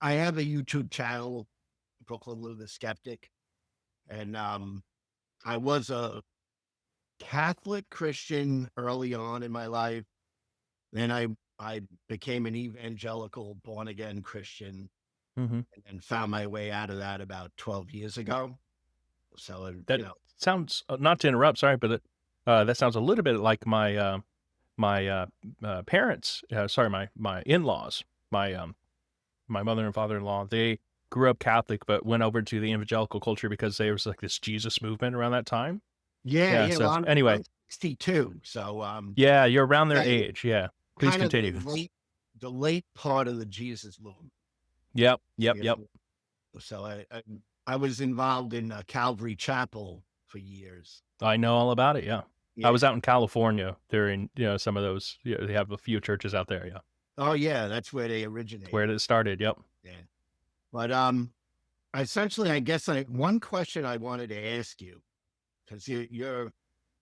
I have a YouTube channel, Brooklyn Lou the Skeptic, and I was a Catholic Christian early on in my life. Then I became an evangelical born again Christian, Hmm. and found my way out of that about 12 years ago. So That sounds, not to interrupt, sorry, but that sounds a little bit like my parents. Sorry, my in-laws, my mother and father-in-law. They grew up Catholic, but went over to the evangelical culture because there was like this Jesus movement around that time. yeah, Yeah. yeah. Well, So anyway, I'm 62, so yeah, you're around their yeah, age. Yeah. Please kind of continue. the late part of the Jesus movement. Yep. Yep. You Yep. know, so I was involved in Calvary Chapel for years. I know all about it. Yeah. I was Yeah. out in California during, some of those. They have a few churches out there. Yeah. Oh yeah, that's where they It's where originated. it started. Yep. Yeah. But essentially, I guess one question I wanted to ask you, because you're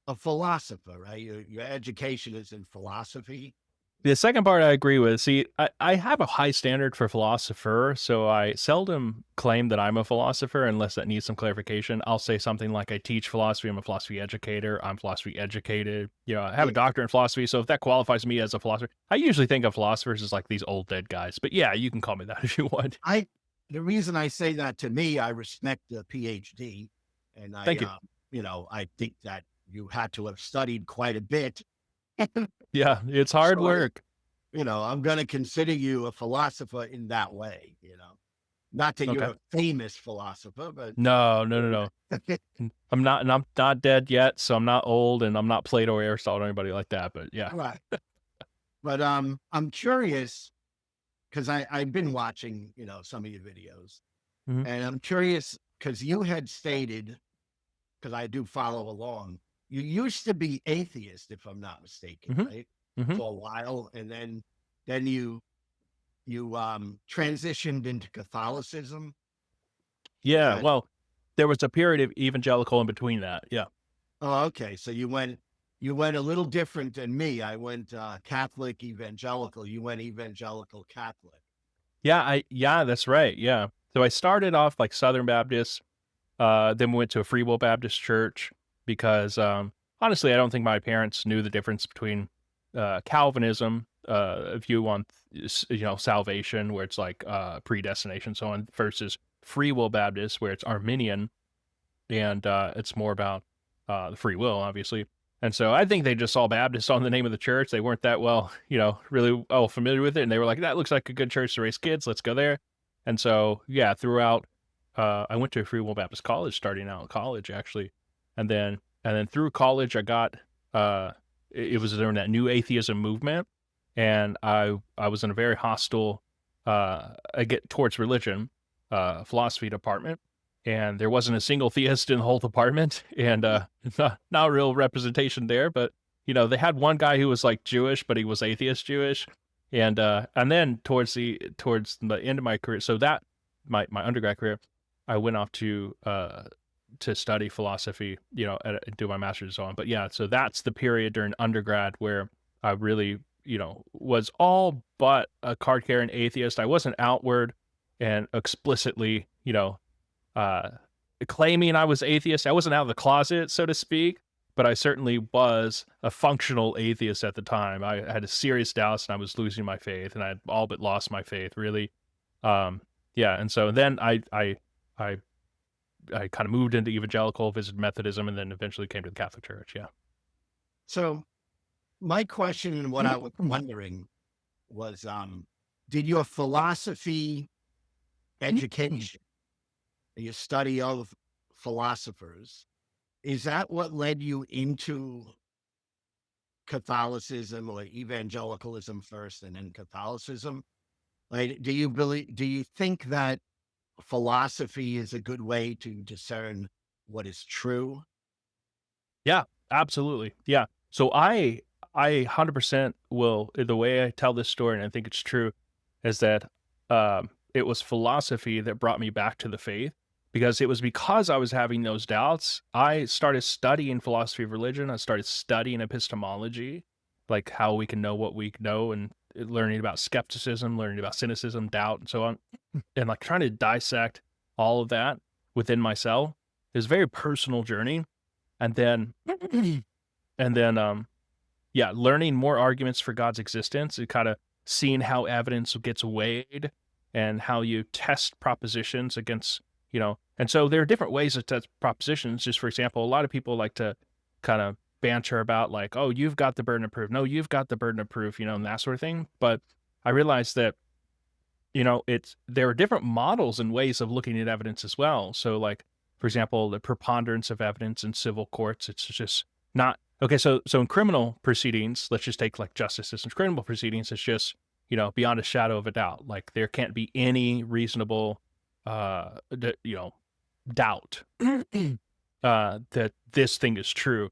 a philosopher, right? Your education is in philosophy. The second part I agree with. See, I have a high standard for philosopher, so I seldom claim that I'm a philosopher unless that needs some clarification. I'll say something like I teach philosophy, I'm a philosophy educator, I'm philosophy educated. I have a Yeah. doctorate in philosophy, so if that qualifies me as a philosopher, I usually think of philosophers as like these old dead guys. But yeah, you can call me that if you want. I The reason I say that, to me, I respect the PhD, and Thank you. I think that you had to have studied quite a bit. Yeah, it's hard So work. I'm going to consider you a philosopher in that way. Not that you're Okay. a famous philosopher, but No, no, no, no. I'm not, and I'm not dead yet, so I'm not old, and I'm not Plato or Aristotle or anybody like that. But yeah. right. But I'm curious because I've been watching some of your videos, Hmm. and I'm curious because you had stated, because I do follow along, you used to be atheist, if I'm not mistaken, Hmm. right? Hmm. For a while, and then you transitioned into Catholicism. Is Yeah, that well, there was a period of evangelical in between that. Yeah. Oh, okay. So you went a little different than me. I went Catholic evangelical. You went evangelical Catholic. Yeah, that's right. Yeah. So I started off like Southern Baptist, then went to a Free Will Baptist church because honestly, I don't think my parents knew the difference between Calvinism, view on salvation, where it's like predestination, so on, versus Free Will Baptist, where it's Arminian and it's more about the free will, obviously. And so I think they just saw Baptist on the name of the church. They weren't that well, really well familiar with it, and they were like, "That looks like a good church to raise kids. Let's go there." And so, yeah, throughout, I went to a Free Will Baptist college, starting out in college actually, and then through college, I got it was during that new atheism movement, and I was in a very hostile, I get towards religion, philosophy department, and there wasn't a single theist in the whole department, and not real representation there. But they had one guy who was like Jewish, but he was atheist Jewish, and then towards the end of my career, so that my undergrad career, I went off to study philosophy, do my master's and so on. But yeah, so that's the period during undergrad where I really, was all but a card carrying atheist. I wasn't outward and explicitly, uh, claiming I was atheist. I wasn't out of the closet, so to speak, but I certainly was a functional atheist at the time. I had a serious doubts and I was losing my faith, and I had all but lost my faith, really. Yeah, and so then I kind of moved into evangelical, visited Methodism, and then eventually came to the Catholic Church. Yeah. So my question and what I was wondering was, did your philosophy education, your study of philosophers, is that what led you into Catholicism or evangelicalism first and then Catholicism? Like, do you think that philosophy is a good way to discern what is true? Yeah, absolutely. Yeah. So I 100% will, the way I tell this story, and I think it's true, is that it was philosophy that brought me back to the faith, because it was because I was having those doubts. I started studying philosophy of religion. I started studying epistemology, like how we can know what we know, and learning about skepticism, learning about cynicism, doubt, and so on, and like trying to dissect all of that within myself is a very personal journey. And then, yeah, learning more arguments for God's existence and kind of seeing how evidence gets weighed and how you test propositions against, and so there are different ways to test propositions. Just for example, a lot of people like to kind of banter about like, oh, you've got the burden of proof. No, you've got the burden of proof, and that sort of thing. But I realized that, there are different models and ways of looking at evidence as well. So like, for example, the preponderance of evidence in civil courts, it's just not, okay, so in criminal proceedings, let's just take like justice system's criminal proceedings, it's just, beyond a shadow of a doubt. Like there can't be any reasonable, doubt that this thing is true.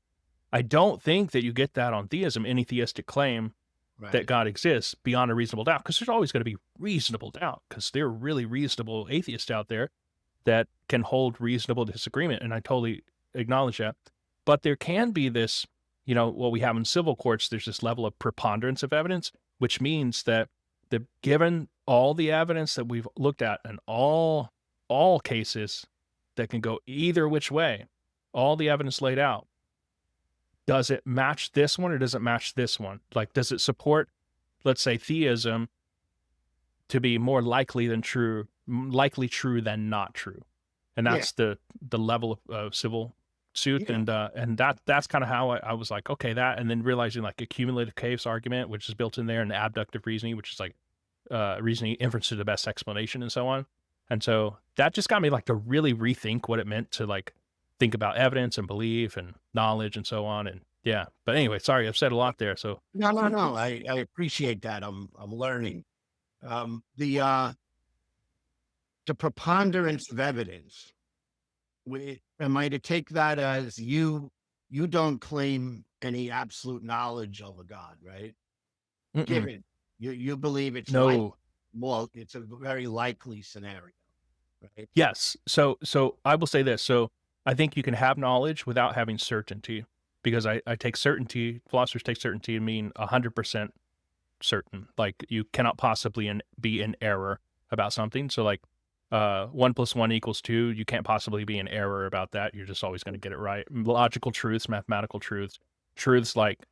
I don't think that you get that on theism, any theistic claim that God exists beyond a reasonable doubt, because there's always going to be reasonable doubt, because there are really reasonable atheists out there that can hold reasonable disagreement, and I totally acknowledge that. But there can be this, what we have in civil courts, there's this level of preponderance of evidence, which means that given all the evidence that we've looked at and all cases that can go either which way, all the evidence laid out, does it match this one or does it match this one? Like, does it support, let's say, theism to be more likely true than not true? And that's the level of civil suit. Yeah. And that's kind of how I was like, okay, that, and then realizing like a cumulative case argument, which is built in there, and abductive reasoning, which is like reasoning inference to the best explanation and so on. And so that just got me like to really rethink what it meant to like think about evidence and belief and knowledge and so on. And yeah, but anyway, sorry, I've said a lot there. So no. I appreciate that. I'm learning. The preponderance of evidence. Am I to take that as you don't claim any absolute knowledge of a God, right? Mm-mm. Given you believe it's no. Well, it's a very likely scenario, right? Yes. So I will say this. So I think you can have knowledge without having certainty, because I take certainty, philosophers take certainty to mean 100% certain. Like you cannot possibly be in error about something. So like 1 + 1 = 2, you can't possibly be in error about that. You're just always going to get it right. Logical truths, mathematical truths like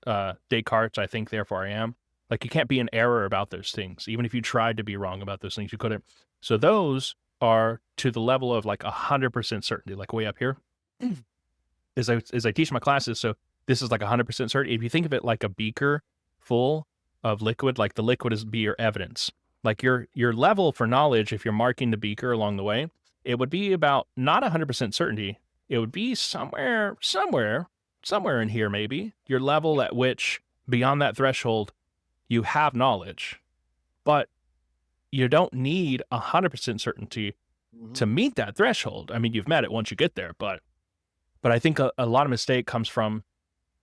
Descartes, I think, therefore I am. Like you can't be in error about those things. Even if you tried to be wrong about those things, you couldn't. So those are to the level of like 100% certainty, like way up here. As I teach my classes, so this is like 100% certainty. If you think of it like a beaker full of liquid, like the liquid is be your evidence. Like your level for knowledge, if you're marking the beaker along the way, it would be about not 100% certainty. It would be somewhere in here maybe, your level at which beyond that threshold you have knowledge. But you don't need 100% certainty to meet that threshold. I mean, you've met it once you get there, but I think a lot of mistake comes from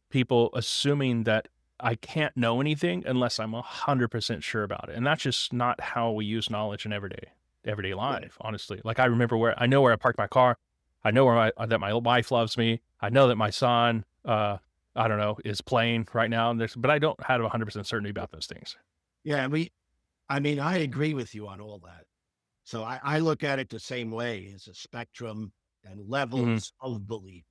people assuming that I can't know anything unless I'm 100% sure about it. And that's just not how we use knowledge in everyday life, honestly. Like I remember I know where I parked my car. I know that my wife loves me. I know that my son, I don't know, is playing right now. But I don't have 100% certainty about those things. Yeah, I agree with you on all that. So I look at it the same way, as a spectrum and levels of belief.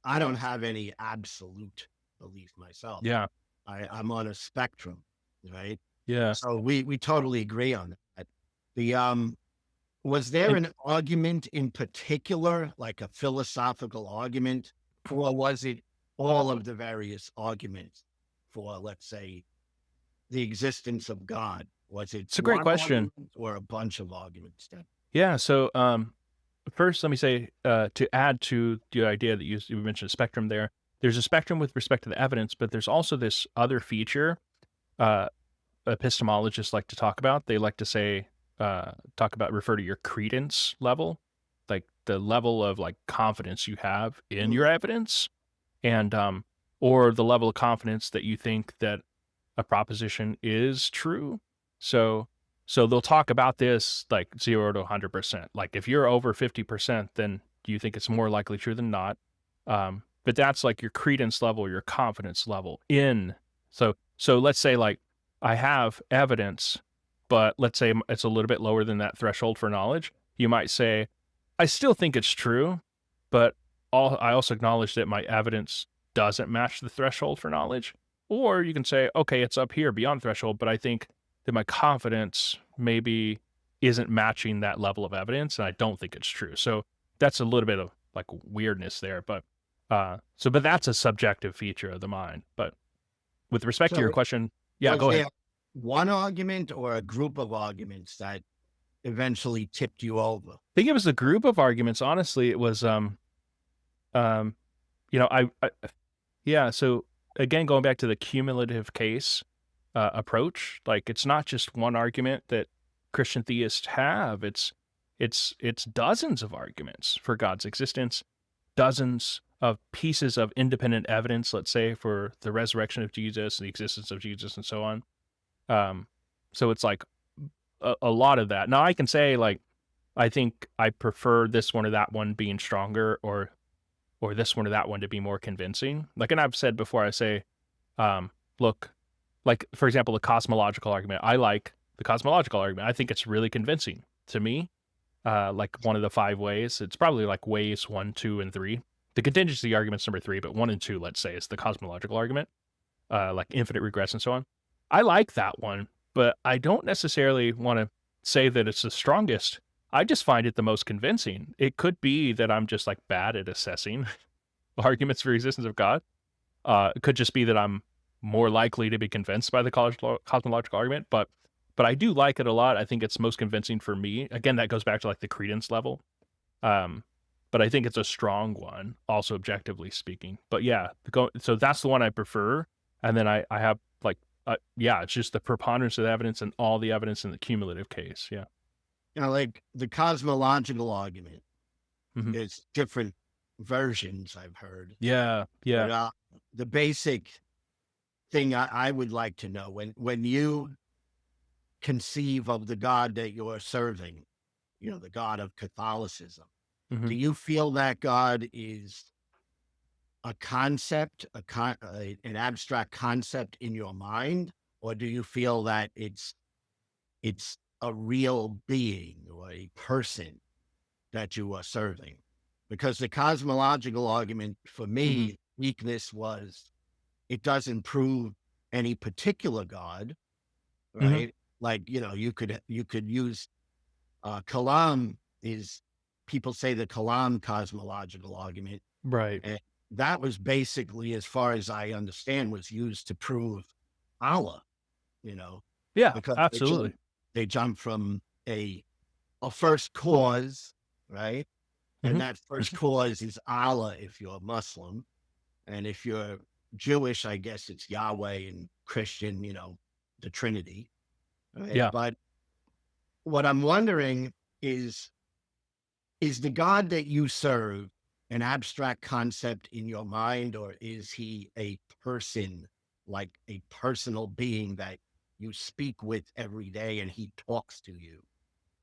I don't have any absolute belief myself. Yeah. I'm on a spectrum, right? Yeah. So we totally agree on that. Was there an argument in particular, like a philosophical argument, or was it all of the various arguments for, let's say, the existence of God? Was it it's a great question, or a bunch of arguments? Yeah. So first, let me say to add to the idea that you mentioned a spectrum there. There's a spectrum with respect to the evidence, but there's also this other feature epistemologists like to talk about. They like to say refer to your credence level, like the level of like confidence you have in your evidence, and or the level of confidence that you think that a proposition is true. So they'll talk about this like 0 to 100%. Like if you're over 50%, then you think it's more likely true than not. But that's like your credence level, your confidence level in. So let's say like I have evidence, but let's say it's a little bit lower than that threshold for knowledge, you might say, I still think it's true, but I also acknowledge that my evidence doesn't match the threshold for knowledge. Or you can say, okay, it's up here beyond threshold, but I think that my confidence maybe isn't matching that level of evidence, and I don't think it's true. So that's a little bit of like weirdness there, but but that's a subjective feature of the mind. But with respect to your So question, yeah, was go ahead. there one argument or a group of arguments that eventually tipped you over? I think it was a group of arguments. Honestly, it was um yeah. So again, going back to the cumulative case approach, like it's not just one argument that Christian theists have. It's dozens of arguments for God's existence, dozens of pieces of independent evidence, let's say, for the resurrection of Jesus and the existence of Jesus and so on. So it's like a lot of that. Now I can say like, I think I prefer this one or that one being stronger, or this one or that one to be more convincing. Like, and I've said before, I say, look, like for example, the cosmological argument. I like the cosmological argument. I think it's really convincing to me. Like one of the 5 ways. It's probably like ways 1, 2, and 3. The contingency argument's number 3, but 1 and 2, let's say, is the cosmological argument, like infinite regress and so on. I like that one, but I don't necessarily want to say that it's the strongest. I just find it the most convincing. It could be that I'm just like bad at assessing arguments for existence of God. It could just be that I'm more likely to be convinced by the cosmological argument, but I do like it a lot. I think it's most convincing for me. Again, that goes back to like the credence level. But I think it's a strong one, also objectively speaking. But yeah, so that's the one I prefer. And then I have like, it's just the preponderance of the evidence and all the evidence in the cumulative case. Yeah. Like the cosmological argument, Mhm. there's different versions I've heard. Yeah. But, the basic thing I would like to know, when you conceive of the God that you're serving, the God of Catholicism, Mhm. do you feel that God is a concept, an abstract concept in your mind, or do you feel that it's a real being or a person that you are serving? Because the cosmological argument for Mhm. me, weakness was it doesn't prove any particular God, Mhm. right? Like, you could use Kalam is people say the Kalam cosmological argument, Right. and that was basically, as far as I understand, was used to prove Allah, you know, Yeah, because absolutely. they jump from a first cause, right? And Mhm. that first cause is Allah if you're Muslim. And if you're Jewish, I guess it's Yahweh, and Christian, the Trinity. Right? Yeah. But what I'm wondering is the God that you serve an abstract concept in your mind, or is he a person, like a personal being that you speak with every day and he talks to you?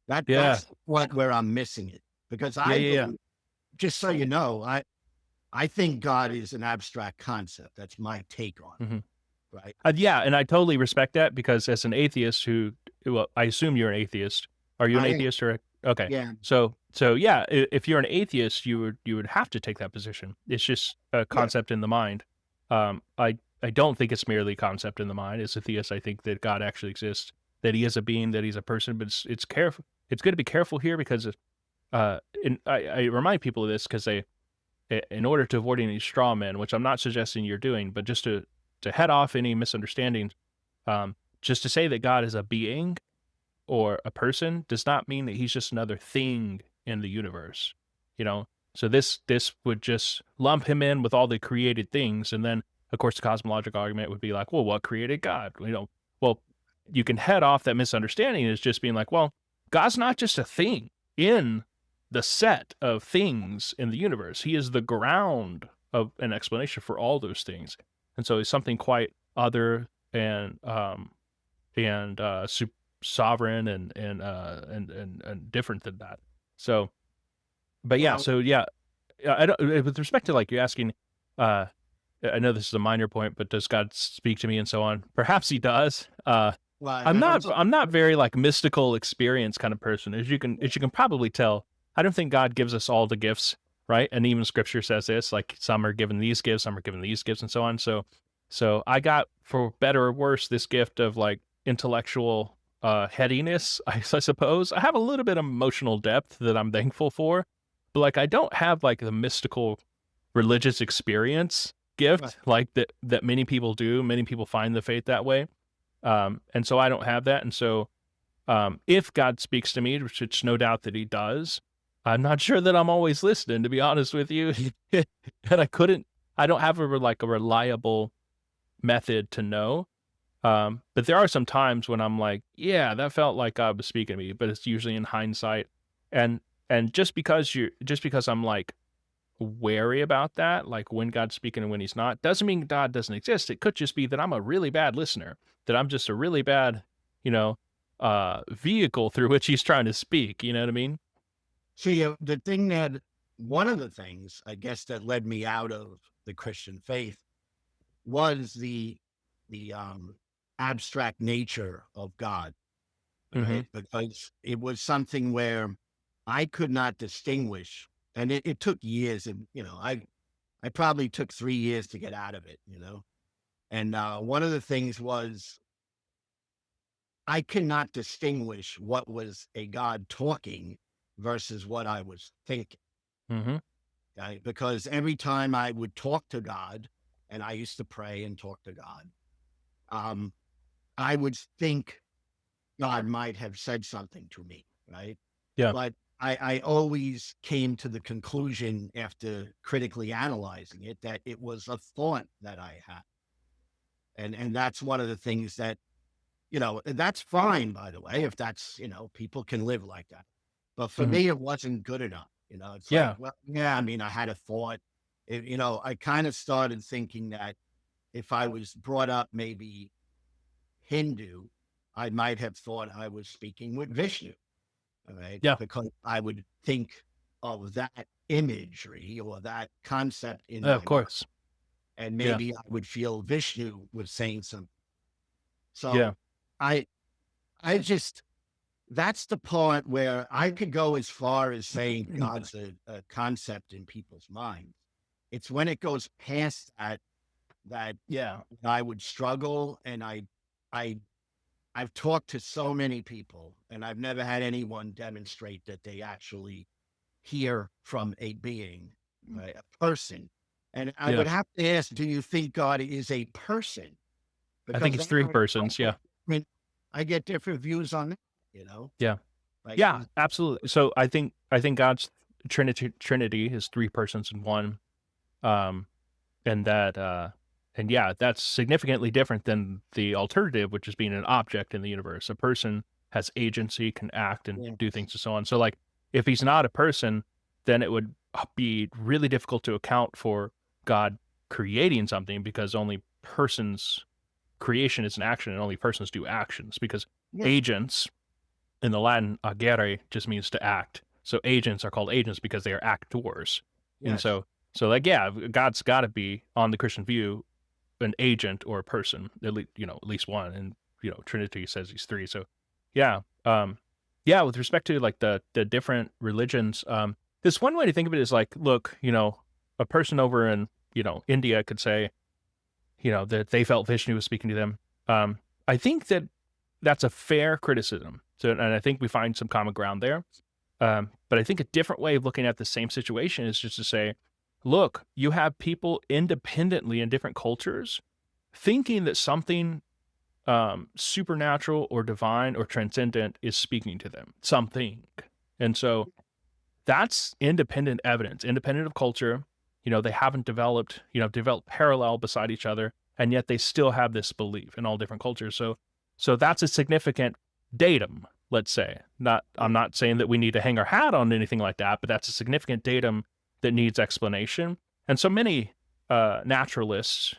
Yeah. That's where I'm missing it. Because Yeah, I yeah, yeah. believe, just so you know, I think God is an abstract concept. That's my take on Mhm. it, right? Yeah, and I totally respect that because as an atheist well, I assume you're an atheist. Are you an I am, atheist or okay? yeah, So yeah, if you're an atheist, you would have to take that position. It's just a yeah, concept in the mind. I don't think it's merely a concept in the mind. As a theist, I think that God actually exists, that he is a being, that he's a person. But it's careful. It's good to be careful here because I remind people of this because in order to avoid any straw men, which I'm not suggesting you're doing, but just to head off any misunderstandings, just to say that God is a being or a person does not mean that he's just another thing in the universe, you know? So this would just lump him in with all the created things. And then of course the cosmological argument would be like, well, what created God? Well, you can head off that misunderstanding as just being like, well, God's not just a thing in the set of things in the universe. He is the ground of an explanation for all those things. And so he's something quite other and sovereign and different than that. So, but yeah, well, so yeah, I don't. With respect to like you're asking, uh, I know this is a minor point, but does God speak to me and so on? Perhaps he does. Well, I'm I don't. not very like mystical experience kind of person. As you can probably tell, I don't think God gives us all the gifts, right? And even scripture says this, like some are given these gifts, some are given these gifts and so on. So I got, for better or worse, this gift of like intellectual headiness, I suppose. I have a little bit of emotional depth that I'm thankful for, but like I don't have like the mystical religious experience gift like that many people do. Many people find the faith that way. And so I don't have that. And so if God speaks to me, which it's no doubt that he does, I'm not sure that I'm always listening, to be honest with you. And I don't have a reliable method to know. But there are some times when I'm like, yeah, that felt like God was speaking to me, but it's usually in hindsight. And just because I'm like wary about that, like when God's speaking and when he's not, doesn't mean God doesn't exist. It could just be that I'm a really bad listener, that I'm just a really bad, vehicle through which he's trying to speak. You know what I mean? See, one of the things, I guess, that led me out of the Christian faith was the abstract nature of God, right? Because it was something where I could not distinguish, and it took years, and I probably took 3 years to get out of it, And one of the things was I cannot distinguish what was a God talking versus what I was thinking. Okay? Because every time I would talk to God, and I used to pray and talk to God, I would think God might have said something to me, right? Yeah. But I always came to the conclusion after critically analyzing it that it was a thought that I had. And that's one of the things that, that's fine, by the way, if that's, people can live like that. But for me, it wasn't good enough. It's like, well, yeah, I mean, I had a thought. I kind of started thinking that if I was brought up maybe Hindu, I might have thought I was speaking with Vishnu. All right. Yeah. Because I would think of that imagery or that concept in Of course. mind, and maybe I would feel Vishnu was saying something. So Yeah. I just, that's the part where I could go as far as saying God's a concept in people's minds. It's when it goes past that I would struggle. And I've talked to so many people, and I've never had anyone demonstrate that they actually hear from a being, right, a person. And I would have to ask, do you think God is a person? I think it's three persons. Yeah. I get different views on that, Yeah. Like, Yeah, absolutely. So I think God's Trinity is three persons in one. And that's significantly different than the alternative, which is being an object in the universe. A person has agency, can act and do things and so on. So like, if he's not a person, then it would be really difficult to account for God creating something, because only persons creation is an action and only persons do actions, because agents in the Latin agere just means to act. So agents are called agents because they are actors. And so like, God's got to be, on the Christian view, an agent or a person, at least one. And, Trinity says he's three. So with respect to like the different religions, this one way to think of it is like, look, a person over in, India could say, that they felt Vishnu was speaking to them. I think that that's a fair criticism. So, and I think we find some common ground there. But I think a different way of looking at the same situation is just to say, look, you have people independently in different cultures thinking that something supernatural or divine or transcendent is speaking to them, something. And so that's independent evidence, independent of culture. They haven't developed parallel beside each other, and yet they still have this belief in all different cultures. So that's a significant datum, let's say. I'm not saying that we need to hang our hat on anything like that, but that's a significant datum that needs explanation. And so many naturalists,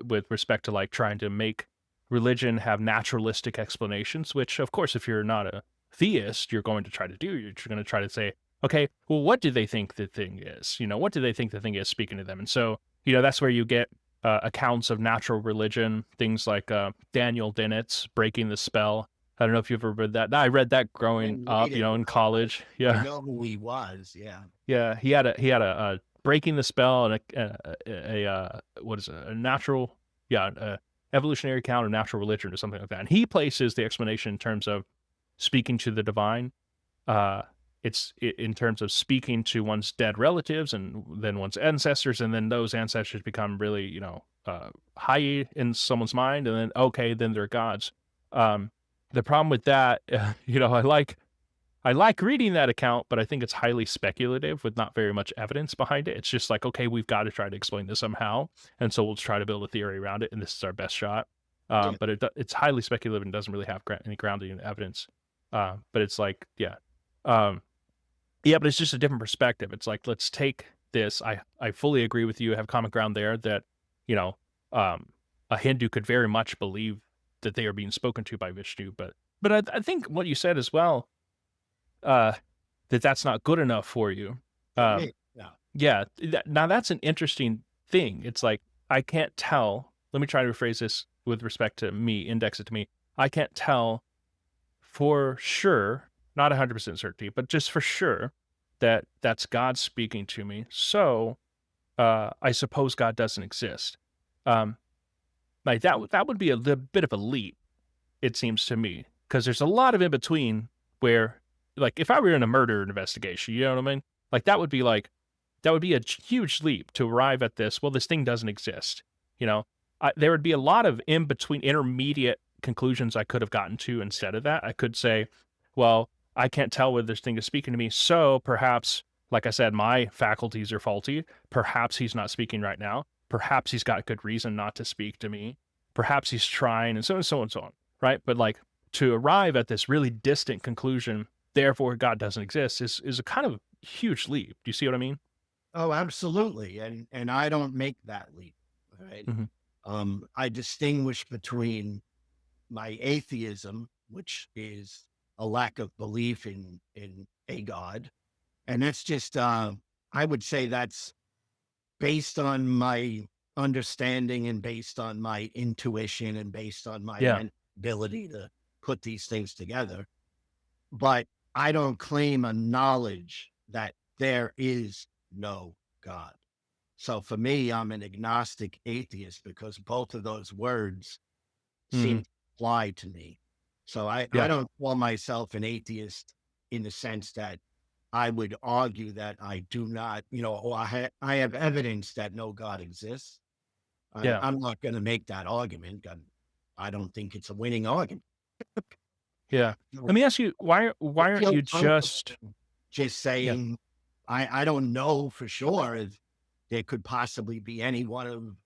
with respect to like trying to make religion have naturalistic explanations, which of course, if you're not a theist, you're going to try to do. You're going to try to say, okay, well, what do they think the thing is? What do they think the thing is speaking to them? And so that's where you get accounts of natural religion, things like Daniel Dennett's Breaking the Spell. I don't know if you've ever read that. I read that growing Didn't up, read it, in but college. I Yeah, know who he was. Yeah. yeah. He had a Breaking the Spell and a what is it? A natural, evolutionary account of natural religion or something like that. And he places the explanation in terms of speaking to the divine. In terms of speaking to one's dead relatives and then one's ancestors, and then those ancestors become really, high in someone's mind, and then okay, then they're gods. The problem with that, I like reading that account, but I think it's highly speculative with not very much evidence behind it. It's just like, okay, we've got to try to explain this somehow, and so we'll try to build a theory around it, and this is our best shot. Yeah. But it's highly speculative and doesn't really have any grounding in evidence. But it's like, yeah, but it's just a different perspective. It's like, let's take this. I fully agree with you. Have common ground there that, you know, a Hindu could very much believe that they are being spoken to by Vishnu. But I think what you said as well, that's not good enough for you. For me, yeah. Yeah. Now that's an interesting thing. It's like, I can't tell. Let me try to rephrase this with respect to me, index it to me. I can't tell for sure, not 100% certainty, but just for sure that that's God speaking to me. So I suppose God doesn't exist. Like that would be a bit of a leap, it seems to me, because there's a lot of in between where, like, if I were in a murder investigation, you know what I mean? Like that would be a huge leap to arrive at this. Well, this thing doesn't exist. There would be a lot of in between intermediate conclusions I could have gotten to instead of that. I could say, well, I can't tell whether this thing is speaking to me. So perhaps, like I said, my faculties are faulty. Perhaps he's not speaking right now. Perhaps he's got good reason not to speak to me. Perhaps he's trying, and so on and so on and so on. Right. But like, to arrive at this really distant conclusion, therefore God doesn't exist, is a kind of huge leap. Do you see what I mean? Oh, absolutely. And I don't make that leap. Right. Mm-hmm. I distinguish between my atheism, which is a lack of belief in a God. And that's just I would say that's based on my understanding and based on my intuition and based on my Yeah. ability to put these things together. But I don't claim a knowledge that there is no God. So for me, I'm an agnostic atheist because both of those words Mm-hmm. seem to apply to me. So I Yeah. don't call myself an atheist in the sense that I would argue that I do not, or I have evidence that no God exists. Yeah. I'm not going to make that argument. I don't think it's a winning argument. Yeah. So Let me ask you, why I aren't feel you just comfortable just yeah. saying, I don't know for sure if there could possibly be any one of,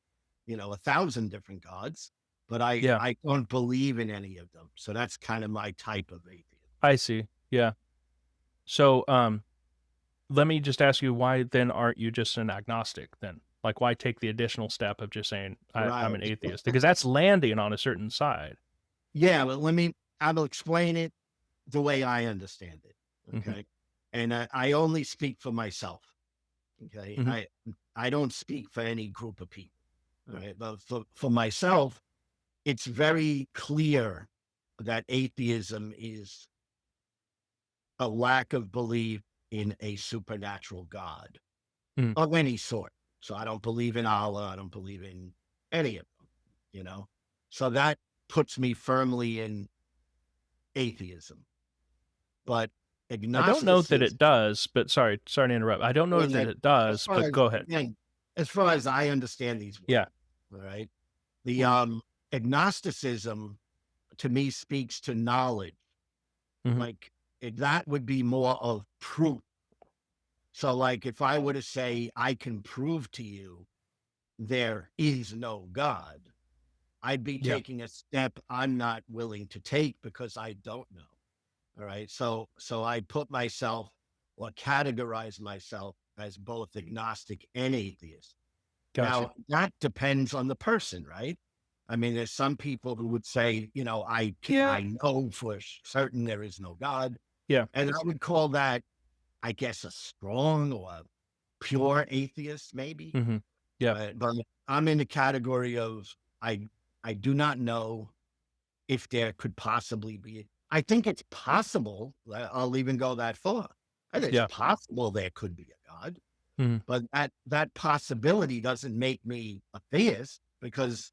1,000 different gods, but Yeah. I don't believe in any of them. So that's kind of my type of atheism. I see. Yeah. So let me just ask you, why then aren't you just an agnostic then? Like, why take the additional step of just saying I'm an Right. atheist? Because that's landing on a certain side. Yeah, but I will explain it the way I understand it. Mm-hmm. Okay. And I only speak for myself. Okay. Mm-hmm. I don't speak for any group of people. All right. But for myself, it's very clear that atheism is a lack of belief in a supernatural God Mm-hmm. of any sort. So I don't believe in Allah. I don't believe in any of them. So that puts me firmly in atheism. But I don't know that agnosticism, it does, but sorry to interrupt. I don't know and that that, it as does, far but as go ahead. again, as far as I understand these words, Yeah. all right, the agnosticism to me speaks to knowledge. Mm-hmm. Like that would be more of proof. So, like, if I were to say, I can prove to you there is no God, I'd be Yeah. taking a step I'm not willing to take because I don't know. All right. So I put myself or categorize myself as both agnostic and atheist. Gotcha. Now, that depends on the person, right? I mean, there's some people who would say, Yeah. I know for certain there is no God. Yeah. And I would call that, I guess, a strong or a pure atheist, maybe. Mm-hmm. Yeah. But I'm in the category of I do not know if there could possibly be. I think it's possible. I'll even go that far. I think it's Yeah. possible there could be a God, Mhm. but that possibility doesn't make me a theist because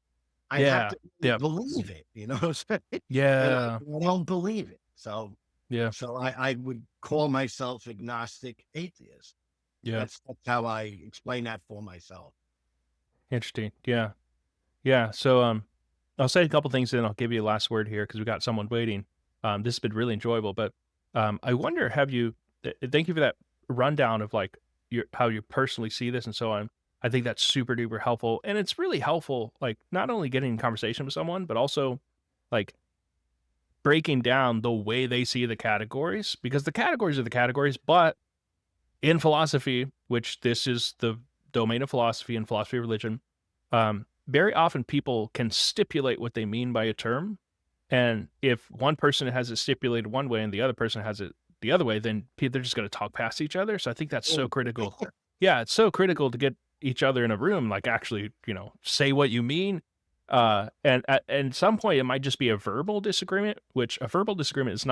I have Yeah. to Yeah. believe it. You know what I'm saying? And Yeah. I don't believe it. Yeah. So I would call myself agnostic atheist. Yeah. That's how I explain that for myself. Interesting. Yeah. Yeah. So, I'll say a couple things, and I'll give you a last word here because we got someone waiting. This has been really enjoyable, but I wonder, thank you for that rundown of like how you personally see this and so on. I think that's super duper helpful, and it's really helpful, like not only getting in conversation with someone, but also like breaking down the way they see the categories, because the categories are the categories, but in philosophy, which this is the domain of philosophy and philosophy of religion, very often people can stipulate what they mean by a term. And if one person has it stipulated one way and the other person has it the other way, then they're just going to talk past each other. So I think that's so critical. Yeah, it's so critical to get each other in a room, like actually, say what you mean. And at some point, it might just be a verbal disagreement, which a verbal disagreement is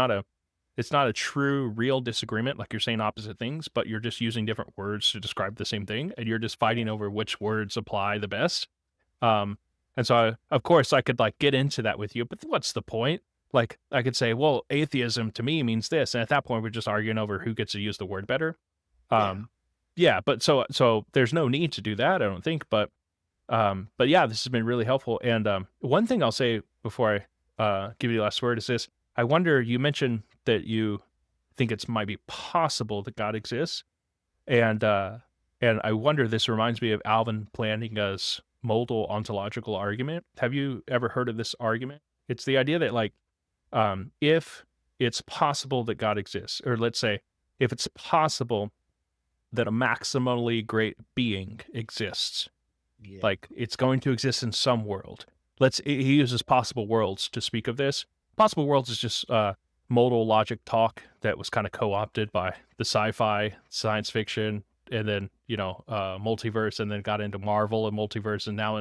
it's not a true, real disagreement. Like you're saying opposite things, but you're just using different words to describe the same thing, and you're just fighting over which words apply the best. And so, of course, I could like get into that with you, but what's the point? Like, I could say, well, atheism to me means this, and at that point, we're just arguing over who gets to use the word better. Yeah. Yeah, but so there's no need to do that, I don't think. But yeah, this has been really helpful. And one thing I'll say before I give you the last word is this: I wonder. You mentioned that you think it's might be possible that God exists, and I wonder. This reminds me of Alvin Plantinga's modal ontological argument. Have you ever heard of this argument? It's the idea that like, if it's possible that God exists, or let's say if it's possible that a maximally great being exists, Yeah. like it's going to exist in some world. He uses possible worlds to speak of this. Possible worlds is just modal logic talk that was kind of co-opted by the sci-fi, science fiction, and then multiverse, and then got into Marvel and multiverse, and now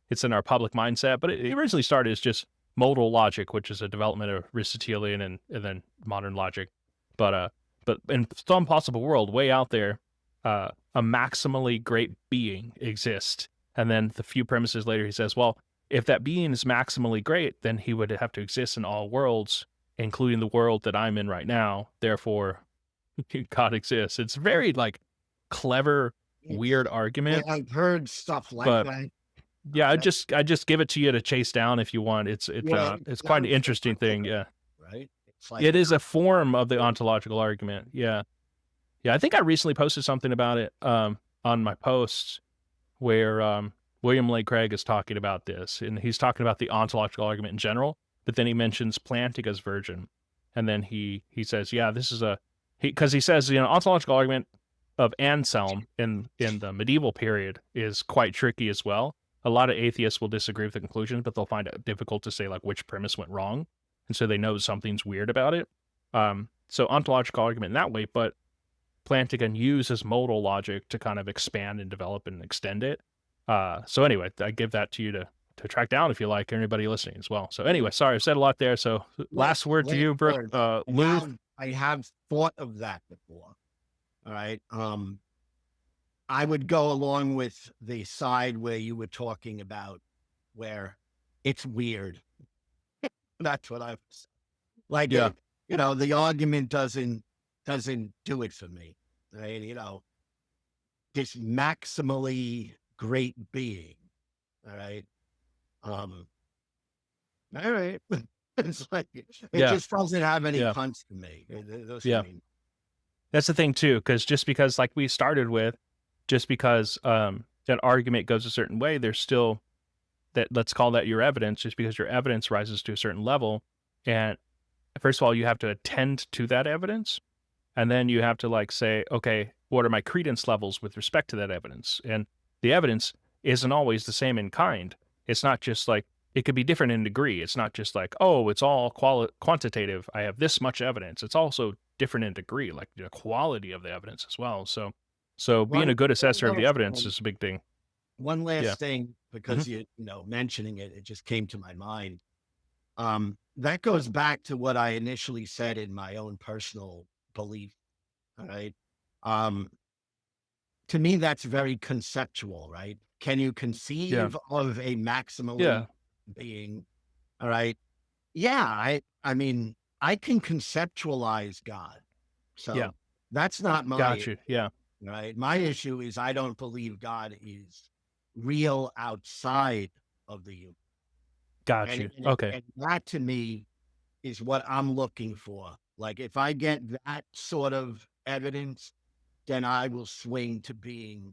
it's in our public mindset. But it originally started as just modal logic, which is a development of Aristotelian and then modern logic. But in some possible world way out there, a maximally great being exists. And then the few premises later, he says, well, if that being is maximally great, then he would have to exist in all worlds, including the world that I'm in right now. Therefore, God exists. It's very like clever, weird argument. I've heard stuff like but that. yeah, I just give it to you to chase down if you want. It's quite an interesting thing. Yeah, Right. It's like it is a form of the ontological argument. Yeah. Yeah, I think I recently posted something about it on my posts where William Lane Craig is talking about this, and he's talking about the ontological argument in general, but then he mentions Plantinga's version, and then he says, yeah, this is because he says, ontological argument of Anselm in the medieval period is quite tricky as well. A lot of atheists will disagree with the conclusions, but they'll find it difficult to say like which premise went wrong, and so they know something's weird about it. So ontological argument in that way, but Plantinga uses modal logic to kind of expand and develop and extend it. So anyway, I give that to you to track down if you like, anybody listening as well. So anyway, sorry, I've said a lot there. So last word to you, Brooke. Lou. I have thought of that before. All right. I would go along with the side where you were talking about where it's weird. That's what I was like. Yeah. The argument doesn't do it for me. Right? This maximally great being. All right. All right. It's like it just doesn't have any punch to me. That's the thing too, because like we started with, just because an argument goes a certain way, there's still that, let's call that your evidence, just because your evidence rises to a certain level. And first of all, you have to attend to that evidence. And then you have to like say, okay, what are my credence levels with respect to that evidence? And the evidence isn't always the same in kind. It's not just like, it could be different in degree. It's not just like, oh, it's all quantitative. I have this much evidence. It's also different in degree, like the quality of the evidence as well. So being a good assessor of the evidence is a big thing. one last Yeah. thing, because you know, mentioning it, it just came to my mind. That goes back to what I initially said in my own personal belief. All right. Um, to me, that's very conceptual, right? Can you Yeah. conceive of a Yeah. maximally being? All right. Yeah. I mean, I can conceptualize God. Yeah. So that's not Got my, you. Yeah. right. My issue is I don't believe God is real outside of the universe. Got And, you. Okay. and that to me is what I'm looking for. Like if I get that sort of evidence, then I will swing to being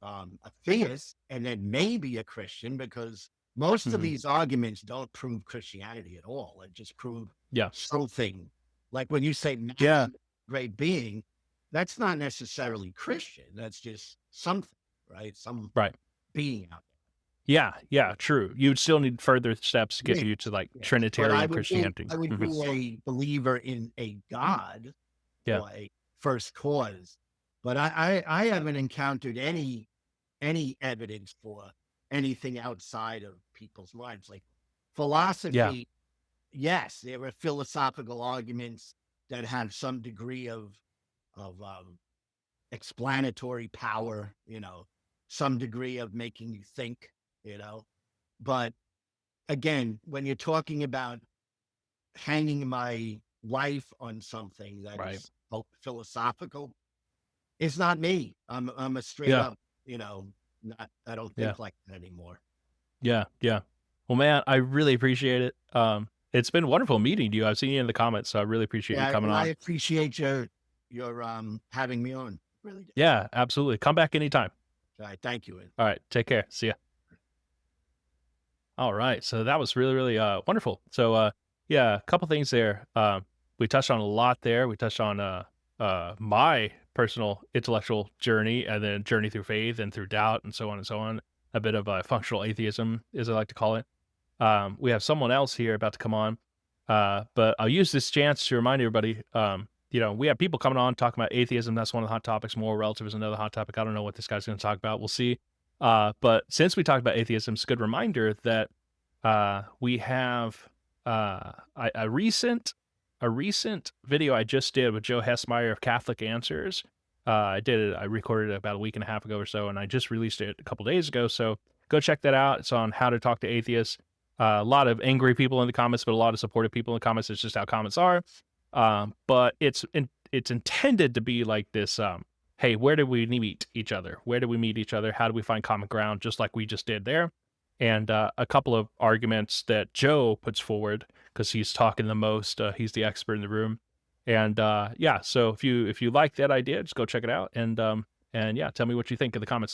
a theist and then maybe a Christian, because most of hmm these arguments don't prove Christianity at all. It just prove Yeah. something. Like when you say Yeah. maximum great being, that's not necessarily Christian. That's just something, right? Some Right. being out Yeah. Yeah. True. You would still need further steps to get there. you to like Yes. But Trinitarian Christianity. I would hmm be a believer in a God Yeah. or a first cause. But I haven't encountered any evidence for anything outside of people's minds. Like Yeah. philosophy, yes, there are philosophical arguments that have some degree of explanatory power, you know, some degree of making you think, you know. But again, when you're talking about hanging my life on something that Right. is philosophical, it's not me. I'm a straight Yeah. up, you know, not, I don't Yeah. think like that anymore. Yeah. Yeah. Well, man, I really appreciate it. It's been wonderful meeting you. I've seen you in the comments, so I really appreciate you Yeah, coming and I on. appreciate your having me on. Really do. Yeah, absolutely. Come back anytime. All right, thank you. All right. Take care. See ya. All right. So that was really, really wonderful. So yeah, a couple things there. We touched on a lot there. We touched on my personal intellectual journey and then journey through faith and through doubt and so on and so on. A bit of functional atheism, as I like to call it. We have someone else here about to come on. But I'll use this chance to remind everybody, you know, we have people coming on talking about atheism. That's one of the hot topics. Moral relativism, another hot topic. I don't know what this guy's going to talk about. We'll see. But since we talked about atheism, it's a good reminder that we have a recent video I just did with Joe Hessmeyer of Catholic Answers. I recorded it about a week and a half ago or so, and I just released it a couple days ago. So go check that out. It's on how to talk to atheists. A lot of angry people in the comments, but a lot of supportive people in the comments. It's just how comments are. But it's intended to be like this. Hey, where do we meet each other? Where do we meet each other? How do we find common ground? Just like we just did there. And a couple of arguments that Joe puts forward because he's talking the most. He's the expert in the room. And yeah, so if you like that idea, just go check it out. And yeah, tell me what you think in the comments.